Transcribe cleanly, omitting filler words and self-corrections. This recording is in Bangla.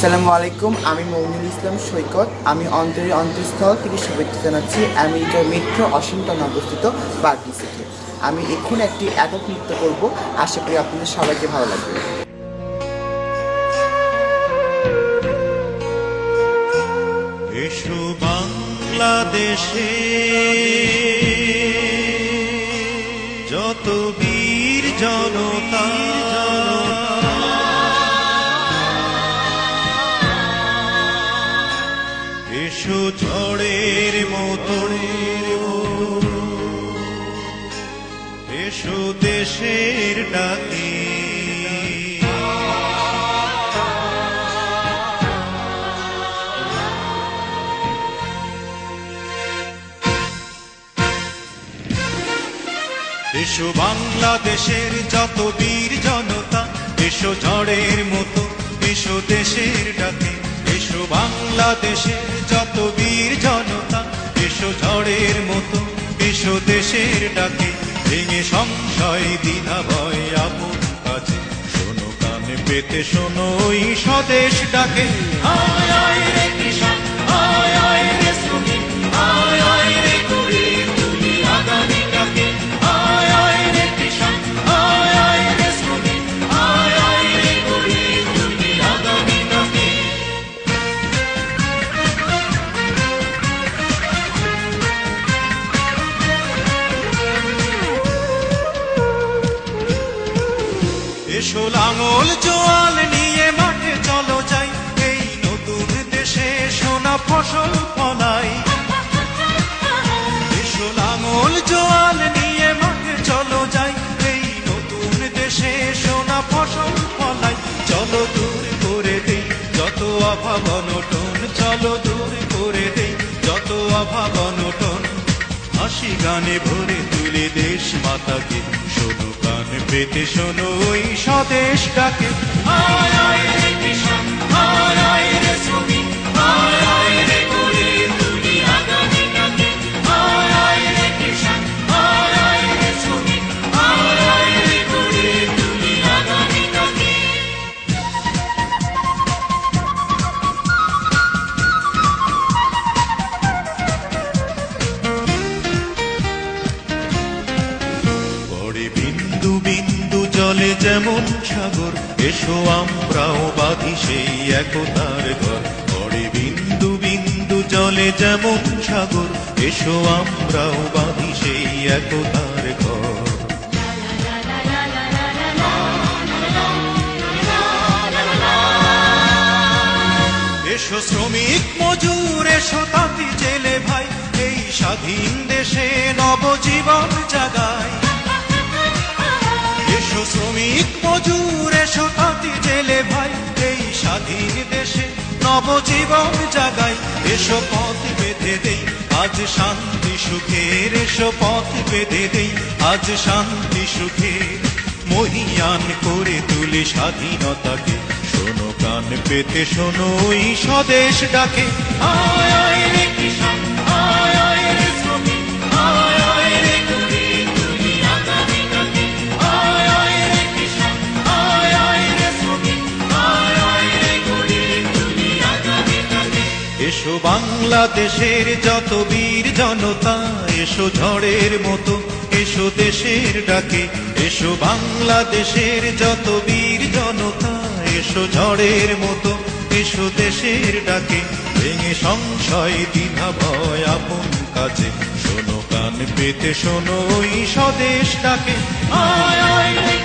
আসসালামু আলাইকুম, আমি মৌনুল ইসলাম সৈকত। আমি অন্তঃস্থল থেকে শুভেচ্ছা জানাচ্ছি আমেরিকার মেট্রো ওয়াশিংটন অবস্থিত বার্কলি সিটি। আমি এখন একটি একক নৃত্য করব, আশা করি আপনাদের সবাইকে ভালো লাগবে। এসো বাংলাদেশে যত বীর জনতা, এসো ঝড়ের মতো, এসো দেশের ডাকে। এসো বাংলাদেশের যত বীর জনতা, এসো ঝড়ের মতো, এসো দেশের ডাকে। এসো বাংলাদেশের যত বীর জনতা, এসো ঝড়ের মতো, এসো দেশের ডাকে। ভেঙে সংশয় দ্বিধা ভয় আপন কাছে, শোনো কানে পেতে শোনো ওই স্বদেশ ডাকে। আয় আয় রে কিষান, আয় আয় রে শ্রমিক, আয় আয় রে গরিব তুলি আগামী ডাকে। আয় আয় রে কিষান, আয় আয় রে শ্রমিক, আয় আয় রে গরিব তুলি আগামী ডাকে। এসো লাঙল জোয়াল নিয়ে মাঠে চলো যাই, এই নতুন দেশে সোনা ফসল ফলাই। এসো লাঙল জোয়াল নিয়ে মাঠে চলো যাই, এই নতুন দেশে সোনা ফসল ফলাই। চলো দূর করে দেই যত অভাব অনটন, চলো দূর করে দেই যত অভাব অনটন। হাসি গানে ভরে তুলে দেশ মাতাকে, শোনো কান পেতে শোনো ওই স্বদেশ ডাকে। আয় আয় রে কিষান, আয় আয় রে শ্রমিক, আয় আয় রে গরিব তুলি আগামী ডাকে। আয় আয় রে কিষান, আয় আয় রে শ্রমিক, আয় আয় রে গরিব তুলি আগামী ডাকে। বিন্দু বিন্দু জলে যেমন সাগর, এসো আমরাও বাঁধি সেই একতার ঘর। পড়ে বিন্দু বিন্দু জলে যেমন সাগর, এসো আমরাও বাঁধি সেই একতার ঘর। এসো শ্রমিক মজুর, এসো তাঁতি জেলে ভাই, এই স্বাধীন দেশে নবজীবন জাগায়। এসো শ্রমিক মজুর, এসো তাঁতি জেলে ভাই, এই স্বাধীন দেশে নবজীবন জাগায়। এসো পথ বেঁধে দেই আজ শান্তি সুখের, এসো পথ বেঁধে দেই আজ শান্তি সুখের। মহিয়ান করে তুলি স্বাধীনতাকে, শোনো কান পেতে শোনো ওই স্বদেশ ডাকে। আয় আয় রে কিষান, আয় আয় রে শ্রমিক, আয় আয় রে গরিব তুলি আগামী ডাকে। আয় আয় রে কিষান, আয় আয় রে শ্রমিক, আয় আয় রে গরিব তুলি আগামী ডাকে। এসো বাংলাদেশের যত বীর জনতা, এসো ঝড়ের মতো, এসো দেশের ডাকে। এসো বাংলাদেশের যত বীর জনতা, এসো ঝড়ের মতো, এসো দেশের ডাকে। ভেঙে সংশয় দ্বিধা ভয় আপন কাছে, শোনো কান পেতে শোনো ওই স্বদেশ ডাকে। আয় আয় রে